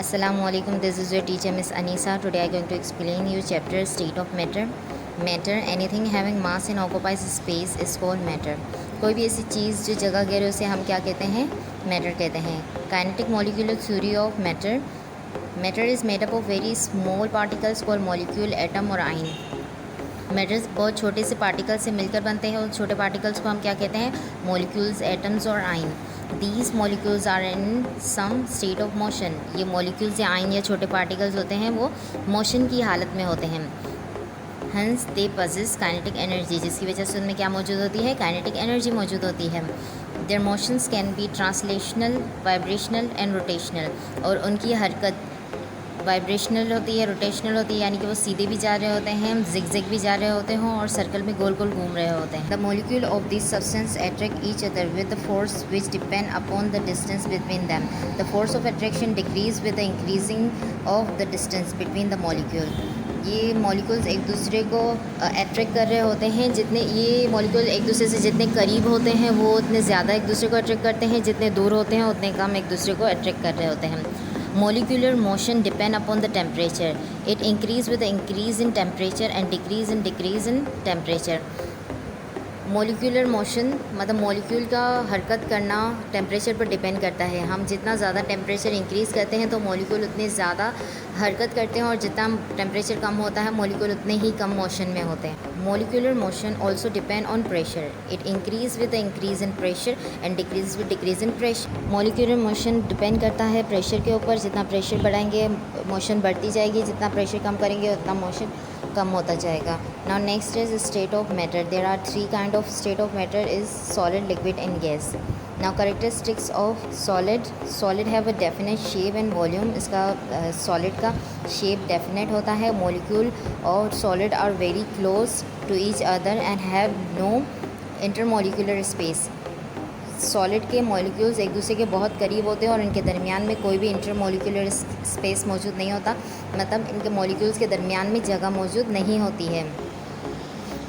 Assalamualaikum. This is your teacher Miss Anisa. Today I am going to explain you chapter state of matter. Matter, anything having mass and occupies space is called matter. कोई भी ऐसी चीज़ जो जगह घेरे उसे हम क्या कहते हैं? मैटर कहते हैं. Kinetic molecular theory of matter. Matter is made up of very small particles called molecule, atom और ion. मैटर्स बहुत छोटे से पार्टिकल्स से मिलकर बनते हैं और छोटे पार्टिकल्स को हम क्या कहते हैं? मॉलिक्यूल्स, एटम्स और ions. These molecules are in some state of motion. ये मॉलिक्यूल्स या आइन या छोटे पार्टिकल्स होते हैं वो मोशन की हालत में होते हैं. हंस दे पजेस काइनेटिक एनर्जी, जिसकी वजह से उनमें क्या मौजूद होती है? काइनेटिक एनर्जी मौजूद होती है. Their motions can be translational, vibrational and rotational. और उनकी हरकत वाइब्रेशनल होती है, रोटेशनल होती है, यानी कि वो सीधे भी जा रहे होते हैं, जिग भी जा रहे होते हैं और सर्कल में गोल गोल घूम रहे होते हैं. The molecule of this substance attract each other with the force which depend upon the distance between them. The force of attraction decrease with the increasing of the distance between the molecule. ये molecules एक दूसरे को attract कर रहे होते हैं. जितने ये मॉलिक्यूल एक दूसरे से जितने करीब होते हैं वो उतने ज़्यादा एक दूसरे को अट्रैक्ट करते हैं, जितने दूर होते हैं उतने कम एक दूसरे को अट्रैक्ट कर रहे होते हैं. Molecular motion depend upon the temperature. It increase with the increase in temperature and decrease in temperature. Molecular motion मतलब मॉलिक्यूल का हरकत करना टेम्परेचर पर डिपेंड करता है. हम जितना ज़्यादा टेम्परेचर इंक्रीज़ करते हैं तो मॉलिक्यूल उतने ज़्यादा हरकत करते हैं और जितना टेम्परेचर कम होता है मॉलिक्यूल उतने ही कम मोशन में होते हैं. Molecular motion also depend on pressure. It increase with the increase in pressure and decrease with decrease in pressure. Molecular motion depend करता है प्रेशर के ऊपर. जितना प्रेशर बढ़ाएंगे मोशन बढ़ती जाएगी, जितना प्रेशर कम करेंगे उतना मोशन कम होता जाएगा. Now next is state of matter. There are three kind of state of matter is solid, liquid and gas. Now characteristics of solid. Solid have a definite shape and volume. इसका solid का shape definite होता है. Molecule और solid are very close to each other and have no intermolecular space. Solid के molecules एक दूसरे के बहुत करीब होते हैं और इनके दरमियान में कोई भी इंटरमॉलिक्यूलर स्पेस मौजूद नहीं होता, मतलब इनके मॉलिक्यूल्स के दरमियान में जगह मौजूद नहीं होती है.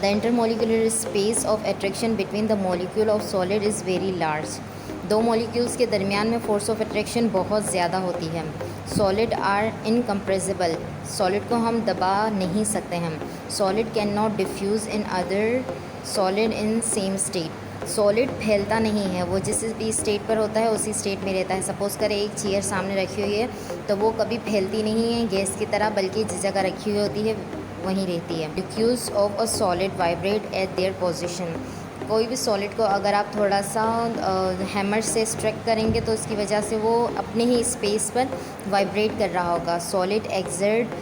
The intermolecular space of attraction between the molecule of solid is very large. दो मॉलिक्यूल्स के दरमियान में फोर्स ऑफ अट्रैक्शन बहुत ज़्यादा होती है. Solid are incompressible. सॉलिड को हम दबा नहीं सकते हम. Solid can not diffuse in other solid in same state. Solid फैलता नहीं है, वो जिस भी स्टेट पर होता है उसी स्टेट में रहता है. सपोज़ करें एक चेयर सामने रखी हुई है तो वो कभी फैलती नहीं है गैस की तरह, बल्कि जिस जगह रखी हुई होती है वहीं रहती है. Molecules of a solid vibrate eight their position. कोई भी सॉलिड को अगर आप थोड़ा सा हैमर से स्ट्राइक करेंगे तो उसकी वजह से वो अपने ही स्पेस पर वाइब्रेट कर रहा होगा. Solid exert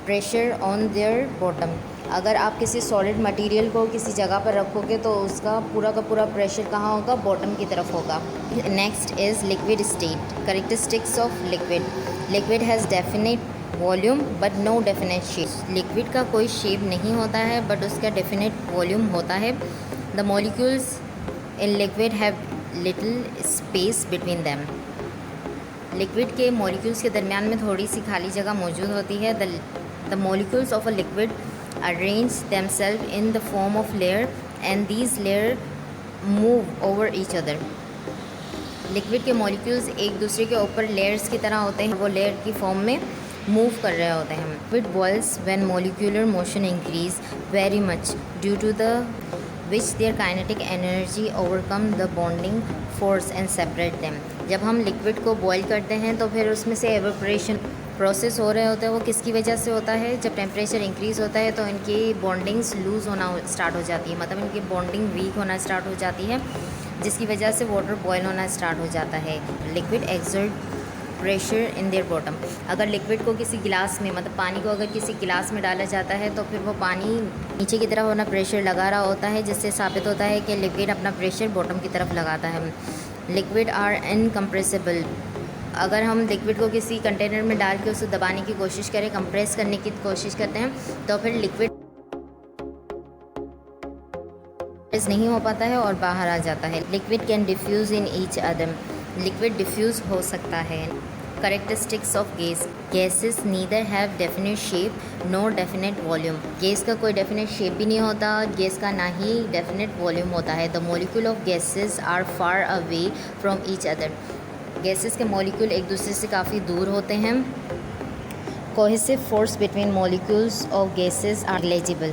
pressure on their bottom. अगर आप किसी सॉलिड मटेरियल को किसी जगह पर रखोगे तो उसका पूरा का पूरा प्रेशर कहाँ होगा? बॉटम की तरफ होगा. Next is liquid state. Characteristics of liquid. Liquid has definite volume but no definite shape. Liquid का कोई शेप नहीं होता है बट उसका डेफिनेट वॉल्यूम होता है. The molecules in liquid have little space between them. Liquid के मॉलिक्यूल्स के दरमियान में थोड़ी सी खाली जगह मौजूद होती है. The molecules of a liquid arrange themselves in the form of layer and these layer move over each other. Liquid के मॉलिक्यूल्स एक दूसरे के ऊपर लेयर्स की तरह होते हैं, वो लेयर की फॉर्म में मूव कर रहे होते हैं. Liquid boils when molecular motion increase very much due to the which their kinetic energy overcome the bonding force and separate them. जब हम लिक्विड को बॉयल करते हैं तो फिर उसमें से एवोपरेशन प्रोसेस हो रहे होते हैं. वो किसकी वजह से होता है? जब टेम्परेचर इंक्रीज़ होता है तो इनकी बॉन्डिंग्स लूज़ होना स्टार्ट हो जाती है, मतलब इनकी बॉन्डिंग वीक होना स्टार्ट हो जाती है, जिसकी वजह से वाटर बॉयल होना स्टार्ट हो जाता है. Liquid exert pressure in their bottom. अगर लिक्विड को किसी गिलास में, मतलब पानी को अगर किसी गिलास में डाला जाता है तो फिर वो पानी नीचे की तरफ अपना प्रेशर लगा रहा होता है, जिससे साबित होता है कि लिक्विड अपना प्रेशर बॉटम की तरफ लगाता है. Liquid are incompressible. अगर हम लिक्विड को किसी कंटेनर में डाल के उसे दबाने की कोशिश करें, कंप्रेस करने की कोशिश करते हैं तो फिर लिक्विड नहीं हो पाता है और बाहर आ जाता है. Liquid can diffuse in each other. Liquid diffuse हो सकता है. Characteristics of gas. Gases neither have definite shape no definite volume. Gas का कोई डेफिनेट शेप भी नहीं होता, गैस का ना ही डेफिनेट वॉल्यूम होता है. The molecule of gases are far away from each other. Gases के मॉलिक्यूल एक दूसरे से काफ़ी दूर होते हैं। Cohesive force between molecules of gases are negligible.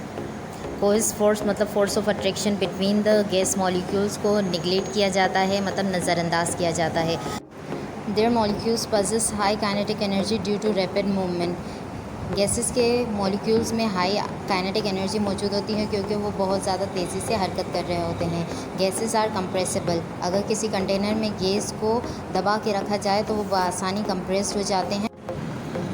Cohesive force मतलब force of attraction between the gas molecules को निगलेक्ट किया जाता है, मतलब नज़रअंदाज किया जाता है। Their molecules possess high kinetic energy due to rapid movement. Gases के मॉलिक्यूल्स में हाई काइनेटिक एनर्जी मौजूद होती है क्योंकि वो बहुत ज़्यादा तेज़ी से हरकत कर रहे होते हैं। Gases are compressible. अगर किसी कंटेनर में गैस को दबा के रखा जाए तो वो बआसानी कंप्रेस्ड हो जाते हैं।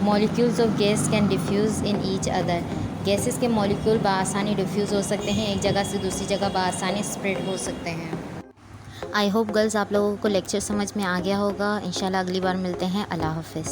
Molecules of gas can diffuse in each other. Gases के मॉलिक्यूल बआसानी डिफ्यूज़ हो सकते हैं, एक जगह से दूसरी जगह बआसानी स्प्रेड हो सकते हैं। आई होप गर्ल्स आप लोगों को लेक्चर समझ में आ गया होगा। इंशाल्लाह अगली बार मिलते हैं। अल्लाह हाफ़िज़।